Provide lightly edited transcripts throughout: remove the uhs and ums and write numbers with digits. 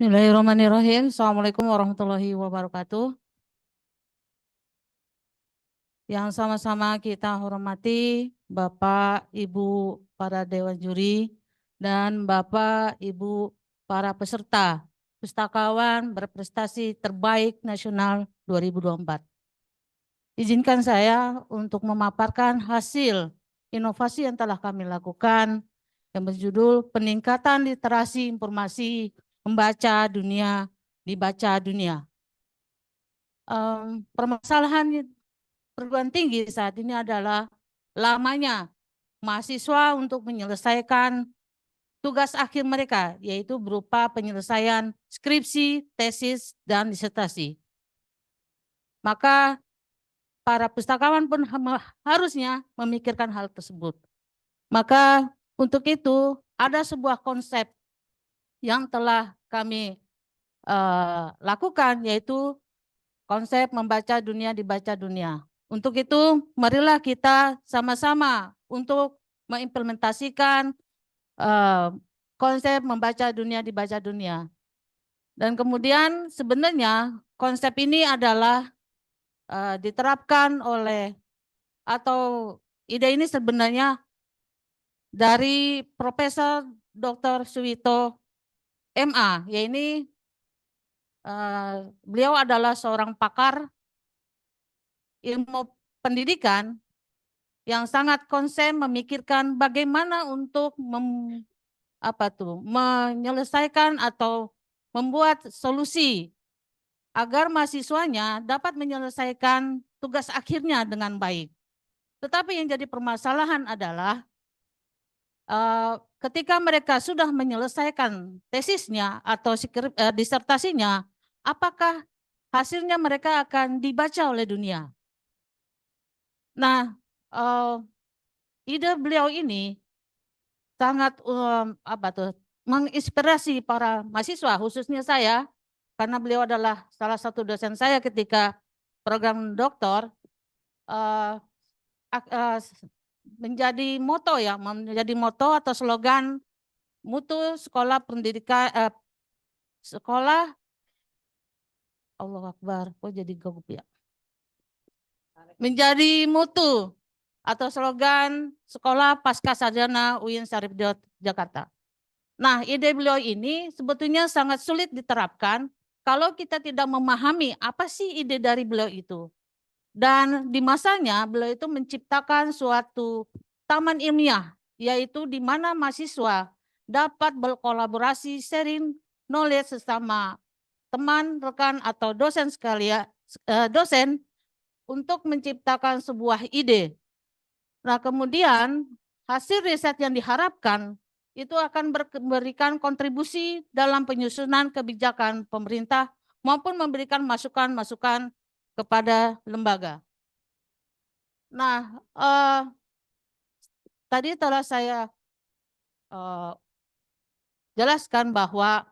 Bismillahirrahmanirrahim. Assalamualaikum warahmatullahi wabarakatuh. Yang sama-sama kita hormati Bapak, Ibu, para Dewan Juri, dan Bapak, Ibu, para peserta Pustakawan Berprestasi Terbaik Nasional 2024. Izinkan saya untuk memaparkan hasil inovasi yang telah kami lakukan yang berjudul Peningkatan Literasi Informasi Membaca Dunia, Dibaca Dunia. Permasalahan perguruan tinggi saat ini adalah lamanya mahasiswa untuk menyelesaikan tugas akhir mereka, yaitu berupa penyelesaian skripsi, tesis, dan disertasi. Maka para pustakawan pun harusnya memikirkan hal tersebut. Maka untuk itu ada sebuah konsep yang telah kami lakukan, yaitu konsep membaca dunia, dibaca dunia. Untuk itu, marilah kita sama-sama untuk mengimplementasikan konsep membaca dunia, dibaca dunia. Dan kemudian sebenarnya konsep ini adalah diterapkan oleh, atau ide ini sebenarnya dari Profesor Dr. Suwito MA, yaitu beliau adalah seorang pakar ilmu pendidikan yang sangat konsen memikirkan bagaimana untuk menyelesaikan atau membuat solusi agar mahasiswanya dapat menyelesaikan tugas akhirnya dengan baik. Tetapi yang jadi permasalahan adalah ketika mereka sudah menyelesaikan tesisnya atau disertasinya, apakah hasilnya mereka akan dibaca oleh dunia? Nah, ide beliau ini sangat menginspirasi para mahasiswa, khususnya saya, karena beliau adalah salah satu dosen saya ketika program doktor, menjadi moto atau slogan mutu sekolah pendidikan sekolah Allah Akbar, kok jadi gugup ya? Menjadi mutu atau slogan sekolah pasca sarjana UIN Syarif Jakarta. Nah, ide beliau ini sebetulnya sangat sulit diterapkan kalau kita tidak memahami apa sih ide dari beliau itu. Dan di masanya beliau itu menciptakan suatu taman ilmiah, yaitu di mana mahasiswa dapat berkolaborasi, sharing knowledge sesama teman, rekan, atau dosen sekalian, dosen untuk menciptakan sebuah ide. Nah, kemudian hasil riset yang diharapkan itu akan memberikan kontribusi dalam penyusunan kebijakan pemerintah maupun memberikan masukan-masukan kepada lembaga. Nah, tadi telah saya jelaskan bahwa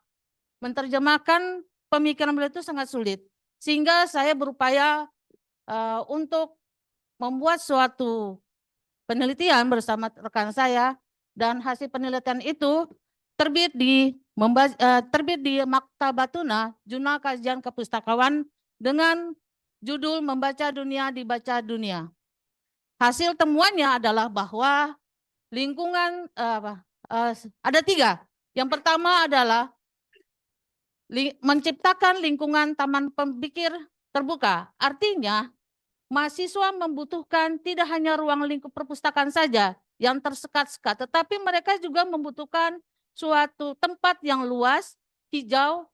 menerjemahkan pemikiran beliau itu sangat sulit, sehingga saya berupaya untuk membuat suatu penelitian bersama rekan saya, dan hasil penelitian itu terbit di Maktabatuna, Jurnal Kajian Kepustakawan dengan judul Membaca Dunia, Dibaca Dunia. Hasil temuannya adalah bahwa lingkungan ada 3. Yang pertama adalah menciptakan lingkungan taman pemikir terbuka. Artinya mahasiswa membutuhkan tidak hanya ruang lingkup perpustakaan saja yang tersekat-sekat, tetapi mereka juga membutuhkan suatu tempat yang luas, hijau,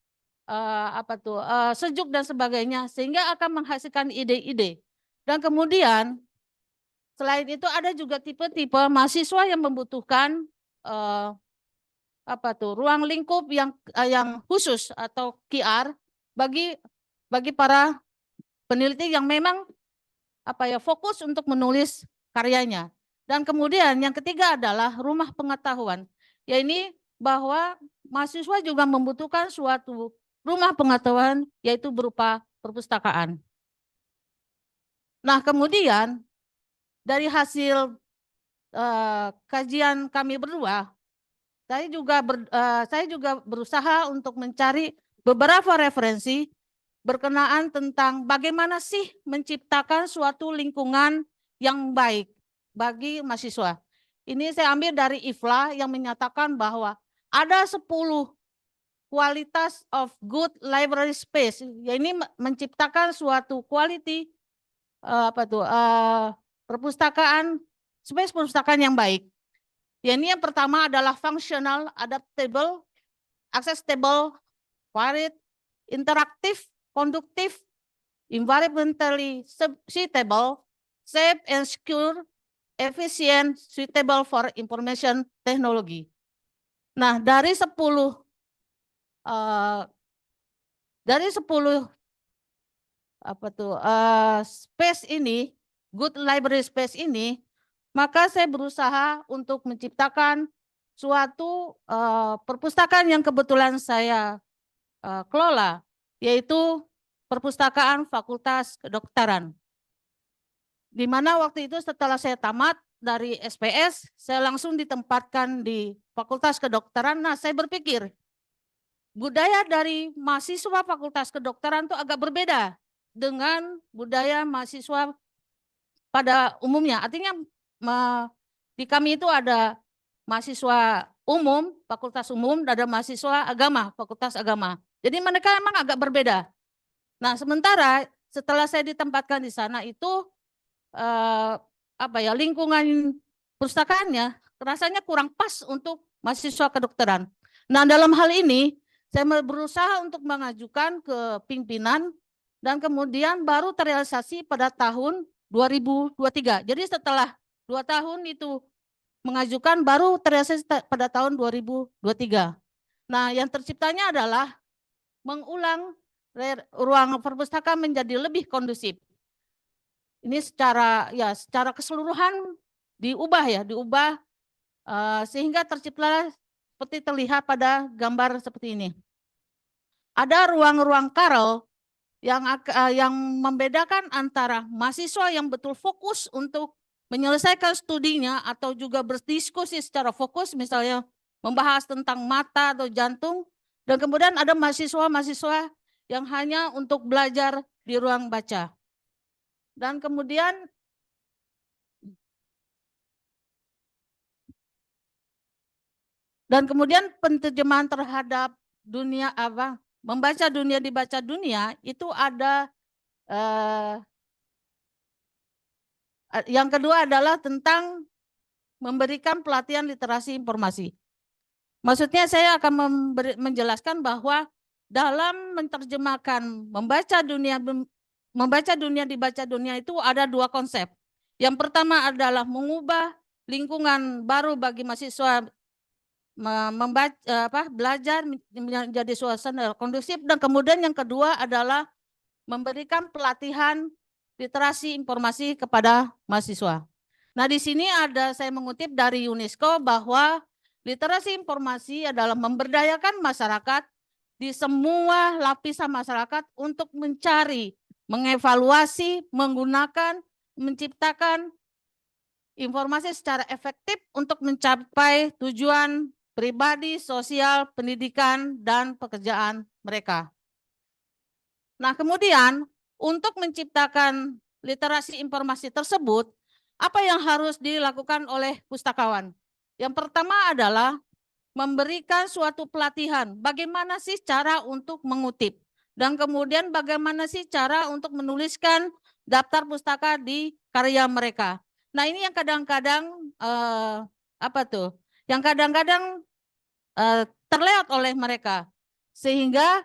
sejuk dan sebagainya, sehingga akan menghasilkan ide-ide. Dan kemudian selain itu ada juga tipe-tipe mahasiswa yang membutuhkan ruang lingkup yang khusus atau QR bagi para peneliti yang memang fokus untuk menulis karyanya. Dan kemudian yang ketiga adalah rumah pengetahuan, yaitu bahwa mahasiswa juga membutuhkan suatu rumah pengetahuan, yaitu berupa perpustakaan. Nah, kemudian dari hasil kajian kami berdua, saya juga berusaha untuk mencari beberapa referensi berkenaan tentang bagaimana sih menciptakan suatu lingkungan yang baik bagi mahasiswa. Ini saya ambil dari IFLA yang menyatakan bahwa ada 10 kualitas of good library space. Ya, ini menciptakan suatu quality perpustakaan, space perpustakaan yang baik. Ya, ini yang pertama adalah functional, adaptable, accessible, varied, interactive, conductive, environmentally suitable, safe and secure, efficient, suitable for information technology. Nah, dari 10 space ini, good library space ini, maka saya berusaha untuk menciptakan suatu perpustakaan yang kebetulan saya kelola, yaitu perpustakaan Fakultas Kedokteran. Di mana waktu itu setelah saya tamat dari SPS, saya langsung ditempatkan di Fakultas Kedokteran. Nah, saya berpikir budaya dari mahasiswa Fakultas Kedokteran itu agak berbeda dengan budaya mahasiswa pada umumnya. Artinya di kami itu ada mahasiswa umum, Fakultas Umum, dan ada mahasiswa agama, Fakultas Agama. Jadi mereka memang agak berbeda. Nah, sementara setelah saya ditempatkan di sana itu lingkungan pustakaannya rasanya kurang pas untuk mahasiswa kedokteran. Nah, dalam hal ini saya berusaha untuk mengajukan ke pimpinan dan kemudian baru terrealisasi pada tahun 2023. Jadi setelah 2 tahun itu mengajukan baru terrealisasi pada tahun 2023. Nah, yang terciptanya adalah mengulang ruang perpustakaan menjadi lebih kondusif. Ini secara keseluruhan diubah sehingga tercipta seperti terlihat pada gambar seperti ini. Ada ruang-ruang Karel yang membedakan antara mahasiswa yang betul fokus untuk menyelesaikan studinya atau juga berdiskusi secara fokus, misalnya membahas tentang mata atau jantung, dan kemudian ada mahasiswa-mahasiswa yang hanya untuk belajar di ruang baca. Dan kemudian penerjemahan terhadap dunia membaca dunia dibaca dunia itu ada yang kedua adalah tentang memberikan pelatihan literasi informasi. Maksudnya saya akan menjelaskan bahwa dalam menerjemahkan membaca dunia dibaca dunia itu ada 2 konsep. Yang pertama adalah mengubah lingkungan baru bagi mahasiswa belajar menjadi suasana kondusif, dan kemudian yang kedua adalah memberikan pelatihan literasi informasi kepada mahasiswa. Nah, di sini saya mengutip dari UNESCO bahwa literasi informasi adalah memberdayakan masyarakat di semua lapisan masyarakat untuk mencari, mengevaluasi, menggunakan, menciptakan informasi secara efektif untuk mencapai tujuan pribadi, sosial, pendidikan, dan pekerjaan mereka. Nah, kemudian untuk menciptakan literasi informasi tersebut, apa yang harus dilakukan oleh pustakawan? Yang pertama adalah memberikan suatu pelatihan, bagaimana sih cara untuk mengutip, dan kemudian bagaimana sih cara untuk menuliskan daftar pustaka di karya mereka. Nah, ini yang kadang-kadang yang kadang-kadang terlewat oleh mereka, sehingga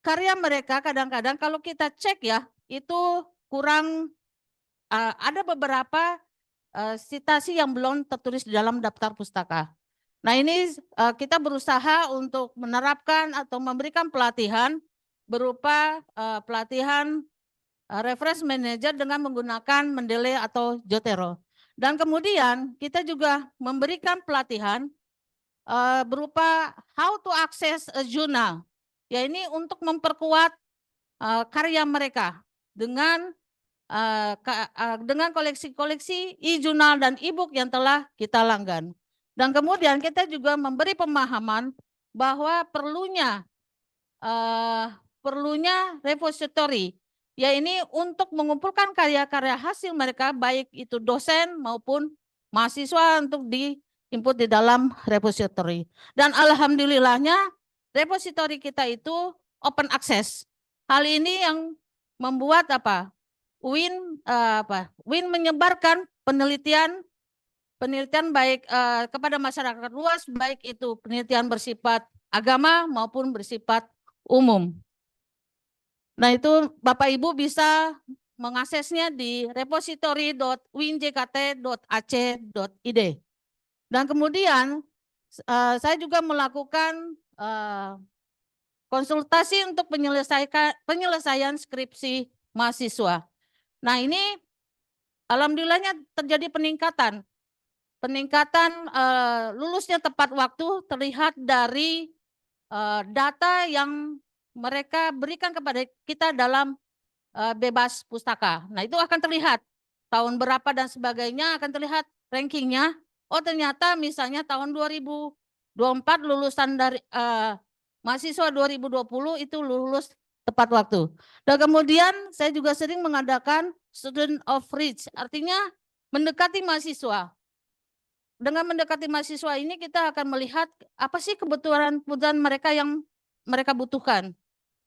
karya mereka kadang-kadang kalau kita cek ya, itu kurang, ada beberapa sitasi yang belum tertulis di dalam daftar pustaka. Nah, ini kita berusaha untuk menerapkan atau memberikan pelatihan berupa pelatihan reference manager dengan menggunakan Mendeley atau Zotero. Dan kemudian kita juga memberikan pelatihan berupa how to access a journal. Ya, ini untuk memperkuat karya mereka dengan koleksi-koleksi e-jurnal dan e-book yang telah kita langgan. Dan kemudian kita juga memberi pemahaman bahwa perlunya repository, ya ini untuk mengumpulkan karya-karya hasil mereka, baik itu dosen maupun mahasiswa, untuk di-input di dalam repository. Dan alhamdulillahnya repository kita itu open access. Hal ini yang membuat UIN menyebarkan penelitian baik kepada masyarakat luas, baik itu penelitian bersifat agama maupun bersifat umum. Nah, itu Bapak Ibu bisa mengaksesnya di repository.uinjkt.ac.id. Dan kemudian saya juga melakukan konsultasi untuk penyelesaian skripsi mahasiswa. Nah, ini alhamdulillahnya terjadi peningkatan lulusnya tepat waktu, terlihat dari data yang mereka berikan kepada kita dalam bebas pustaka. Nah, itu akan terlihat tahun berapa dan sebagainya, akan terlihat rankingnya. Oh, ternyata misalnya tahun 2024 lulusan dari mahasiswa 2020 itu lulus tepat waktu. Dan kemudian saya juga sering mengadakan student of reach, artinya mendekati mahasiswa. Dengan mendekati mahasiswa ini kita akan melihat apa sih kebutuhan mereka yang mereka butuhkan.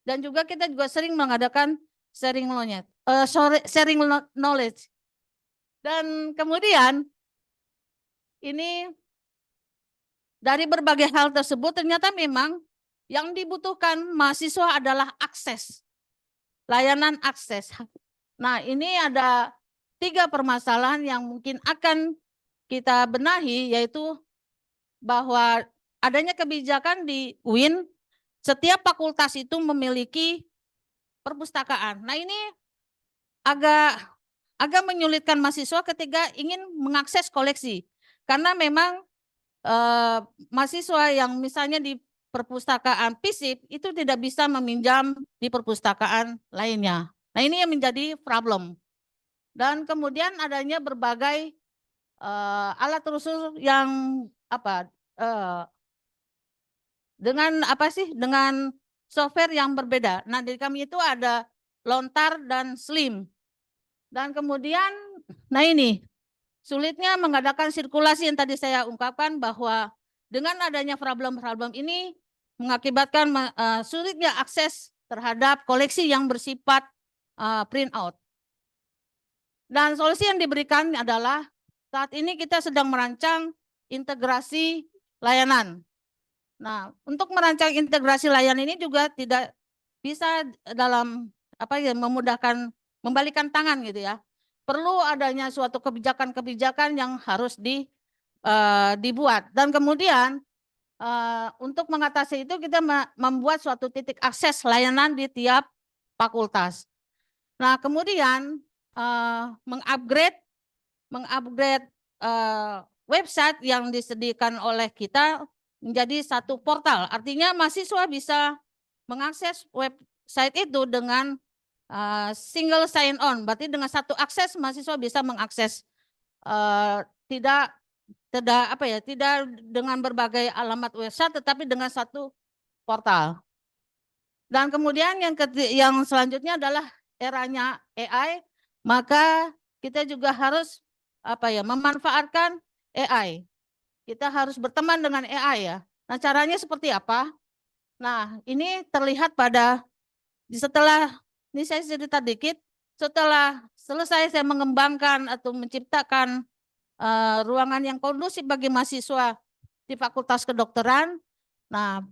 Dan juga kita juga sering mengadakan sharing knowledge. Dan kemudian ini dari berbagai hal tersebut ternyata memang yang dibutuhkan mahasiswa adalah akses, layanan akses. Nah, ini ada 3 permasalahan yang mungkin akan kita benahi, yaitu bahwa adanya kebijakan di UIN, setiap fakultas itu memiliki perpustakaan. Nah, ini agak menyulitkan mahasiswa ketika ingin mengakses koleksi, karena memang mahasiswa yang misalnya di perpustakaan FISIP itu tidak bisa meminjam di perpustakaan lainnya. Nah, ini yang menjadi problem. Dan kemudian adanya berbagai alat rusuh yang dengan software yang berbeda. Nah, di kami itu ada lontar dan slim. Dan kemudian, nah ini sulitnya mengadakan sirkulasi yang tadi saya ungkapkan, bahwa dengan adanya problem-problem ini mengakibatkan sulitnya akses terhadap koleksi yang bersifat print out. Dan solusi yang diberikan adalah saat ini kita sedang merancang integrasi layanan. Nah, untuk merancang integrasi layanan ini juga tidak bisa dalam memudahkan, membalikan tangan gitu ya. Perlu adanya suatu kebijakan-kebijakan yang harus dibuat. Dan kemudian untuk mengatasi itu kita membuat suatu titik akses layanan di tiap fakultas. Nah, kemudian mengupgrade website yang disediakan oleh kita menjadi satu portal. Artinya mahasiswa bisa mengakses website itu dengan single sign on. Berarti dengan satu akses mahasiswa bisa mengakses tidak dengan berbagai alamat website, tetapi dengan satu portal. Dan kemudian yang selanjutnya adalah eranya AI, maka kita juga harus memanfaatkan AI. Kita harus berteman dengan AI ya. Nah, caranya seperti apa? Nah, ini terlihat setelah ini saya cerita dikit, setelah selesai saya mengembangkan atau menciptakan ruangan yang kondusif bagi mahasiswa di Fakultas Kedokteran. Nah,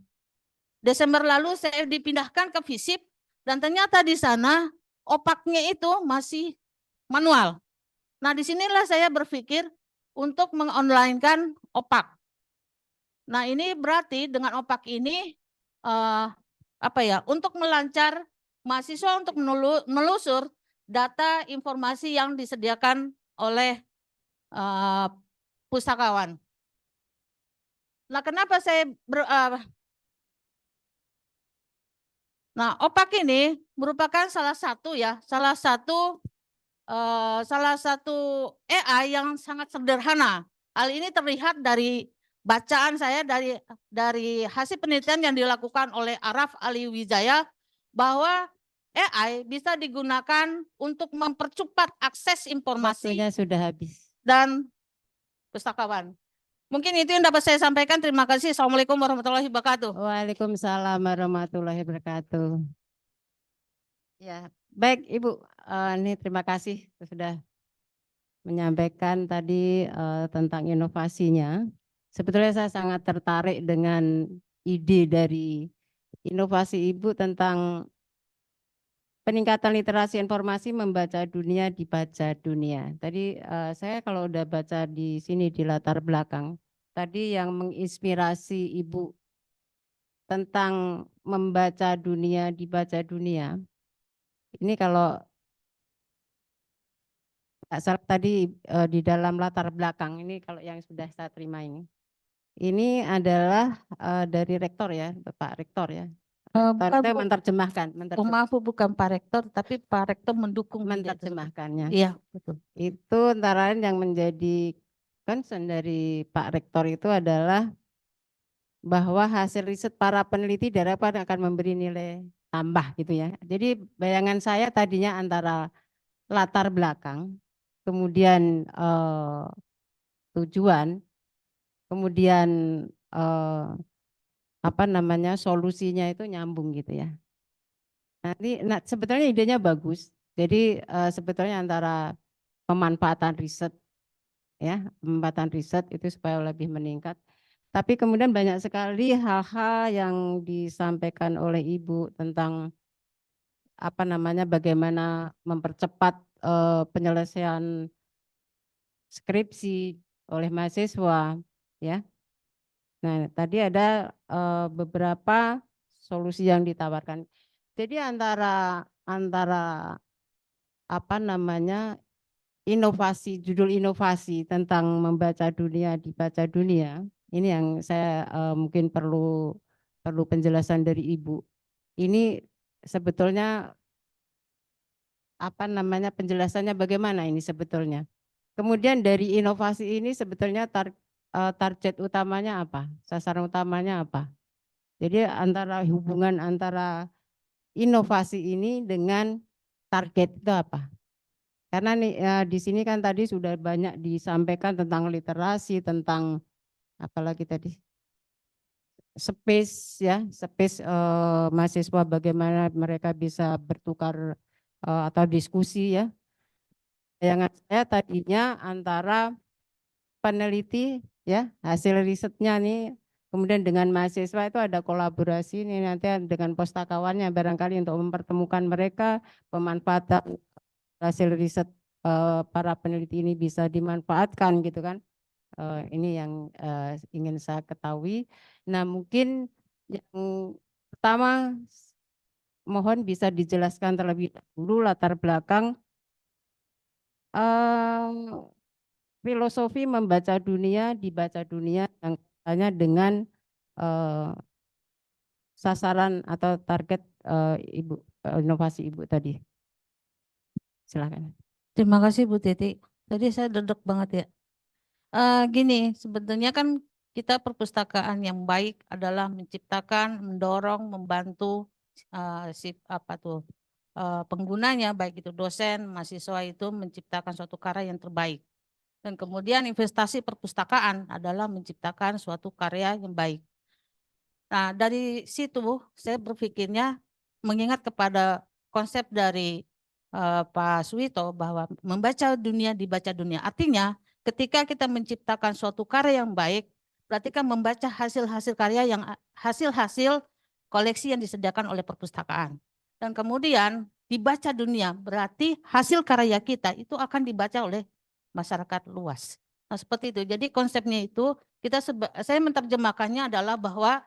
Desember lalu saya dipindahkan ke FISIP, dan ternyata di sana opaknya itu masih manual. Nah, disinilah saya berpikir untuk mengonlinekan opak. Nah, ini berarti dengan opak ini untuk melancar mahasiswa untuk menelusur data informasi yang disediakan oleh pustakawan. Nah, kenapa saya Nah, opak ini merupakan salah satu AI yang sangat sederhana. Hal ini terlihat dari bacaan saya dari hasil penelitian yang dilakukan oleh Araf Ali Wijaya bahwa AI bisa digunakan untuk mempercepat akses informasi. Waktunya sudah habis. Dan pustakawan. Mungkin itu yang dapat saya sampaikan. Terima kasih. Assalamualaikum warahmatullahi wabarakatuh. Waalaikumsalam warahmatullahi wabarakatuh. Ya, baik Ibu. Ini terima kasih sudah menyampaikan tadi tentang inovasinya. Sebetulnya saya sangat tertarik dengan ide dari inovasi Ibu tentang peningkatan literasi informasi membaca dunia, dibaca dunia. Tadi saya kalau udah baca di sini di latar belakang, tadi yang menginspirasi Ibu tentang membaca dunia, dibaca dunia. Ini kalau nggak salah tadi di dalam latar belakang ini kalau yang sudah saya terima ini adalah dari rektor ya, Bapak Rektor ya. Rektor itu menerjemahkan, Maaf, bukan Pak Rektor, tapi Pak Rektor mendukung menerjemahkannya. Iya, betul. Itu antara lain yang menjadi concern dari Pak Rektor itu adalah bahwa hasil riset para peneliti diharapkan akan memberi nilai tambah gitu ya. Jadi bayangan saya tadinya antara latar belakang, kemudian tujuan, kemudian solusinya itu nyambung gitu ya. Nah, sebetulnya idenya bagus. Jadi sebetulnya antara pemanfaatan riset ya, pemanfaatan riset itu supaya lebih meningkat. Tapi kemudian banyak sekali hal-hal yang disampaikan oleh Ibu tentang bagaimana mempercepat penyelesaian skripsi oleh mahasiswa ya. Nah, tadi ada beberapa solusi yang ditawarkan. Jadi antara inovasi, judul inovasi tentang membaca dunia, dibaca dunia, ini yang saya mungkin perlu penjelasan dari Ibu. Ini sebetulnya penjelasannya bagaimana ini sebetulnya. Kemudian dari inovasi ini sebetulnya target utamanya apa? Sasaran utamanya apa? Jadi hubungan antara inovasi ini dengan target itu apa? Karena di sini kan tadi sudah banyak disampaikan tentang literasi, tentang apalagi tadi space ya, space mahasiswa bagaimana mereka bisa bertukar atau diskusi ya. Bayangan saya tadinya antara peneliti ya, hasil risetnya nih, kemudian dengan mahasiswa itu ada kolaborasi nih nanti dengan pustakawannya barangkali untuk mempertemukan mereka, pemanfaatan hasil riset para peneliti ini bisa dimanfaatkan gitu kan. Ini yang ingin saya ketahui. Nah, mungkin yang pertama mohon bisa dijelaskan terlebih dahulu latar belakang filosofi membaca dunia, dibaca dunia yang katanya dengan sasaran atau target Ibu inovasi Ibu tadi. Silakan. Terima kasih Bu Titi. Tadi saya dedek banget ya. Gini, sebetulnya kan kita perpustakaan yang baik adalah menciptakan, mendorong, membantu penggunanya, baik itu dosen, mahasiswa itu menciptakan suatu karya yang terbaik. Dan kemudian investasi perpustakaan adalah menciptakan suatu karya yang baik. Nah, dari situ saya berpikirnya mengingat kepada konsep dari Pak Suwito bahwa membaca dunia, dibaca dunia. Artinya ketika kita menciptakan suatu karya yang baik, berarti kan membaca hasil-hasil karya yang hasil-hasil koleksi yang disediakan oleh perpustakaan. Dan kemudian dibaca dunia, berarti hasil karya kita itu akan dibaca oleh masyarakat luas. Nah, seperti itu. Jadi konsepnya itu saya menerjemahkannya adalah bahwa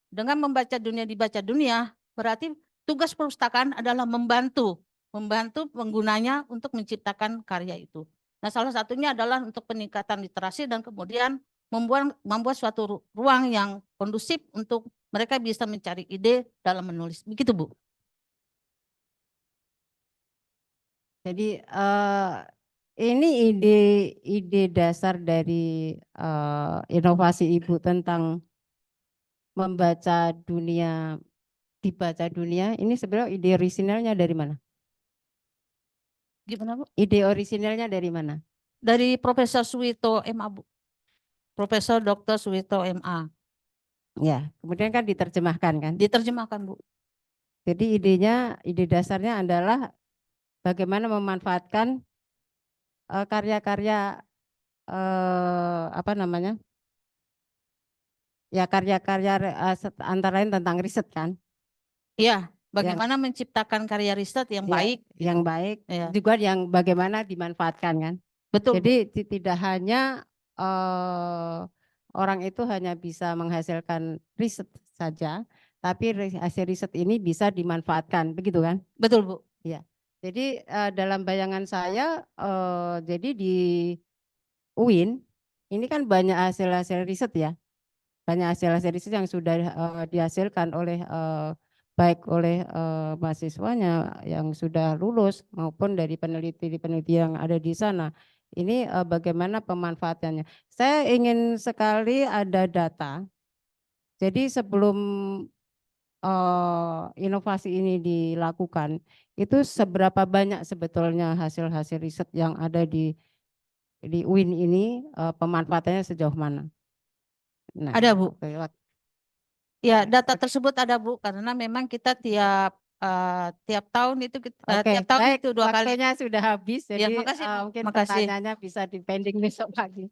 dengan membaca dunia, dibaca dunia, berarti tugas perpustakaan adalah membantu penggunanya untuk menciptakan karya itu. Nah, salah satunya adalah untuk peningkatan literasi dan kemudian membuat suatu ruang yang kondusif untuk mereka bisa mencari ide dalam menulis. Begitu, Bu. Jadi ini ide dasar dari inovasi Ibu tentang membaca dunia, dibaca dunia, ini sebenarnya ide orisinalnya dari mana? Gimana Bu? Ide orisinalnya dari mana? Dari Profesor Suwito MA Bu. Profesor Dr. Suwito MA. Ya, kemudian kan diterjemahkan kan. Diterjemahkan Bu. Jadi ide dasarnya adalah bagaimana memanfaatkan karya-karya apa namanya? Ya karya-karya antara lain tentang riset kan. Iya, Yang bagaimana menciptakan karya riset yang ya, baik yang gitu. baik Ya, juga yang bagaimana dimanfaatkan kan. betul Bu. Jadi tidak hanya orang itu hanya bisa menghasilkan riset saja, tapi hasil riset ini bisa dimanfaatkan, begitu kan? Betul Bu. Ya. Jadi dalam bayangan saya, jadi di UIN ini kan banyak hasil-hasil riset ya, banyak hasil-hasil riset yang sudah dihasilkan oleh baik oleh mahasiswanya yang sudah lulus maupun dari peneliti-peneliti yang ada di sana. Ini bagaimana pemanfaatannya. Saya ingin sekali ada data. Jadi sebelum inovasi ini dilakukan, itu seberapa banyak sebetulnya hasil-hasil riset yang ada di UIN ini pemanfaatannya sejauh mana? Nah, Ada Bu. oke, Ya, data tersebut ada Bu karena memang kita tiap tahun itu oke, tiap tahun baik. itu 2 kali. Waktunya sudah habis, Ya, jadi makasih Bu. mungkin Makasih. pertanyaannya bisa dipending besok pagi.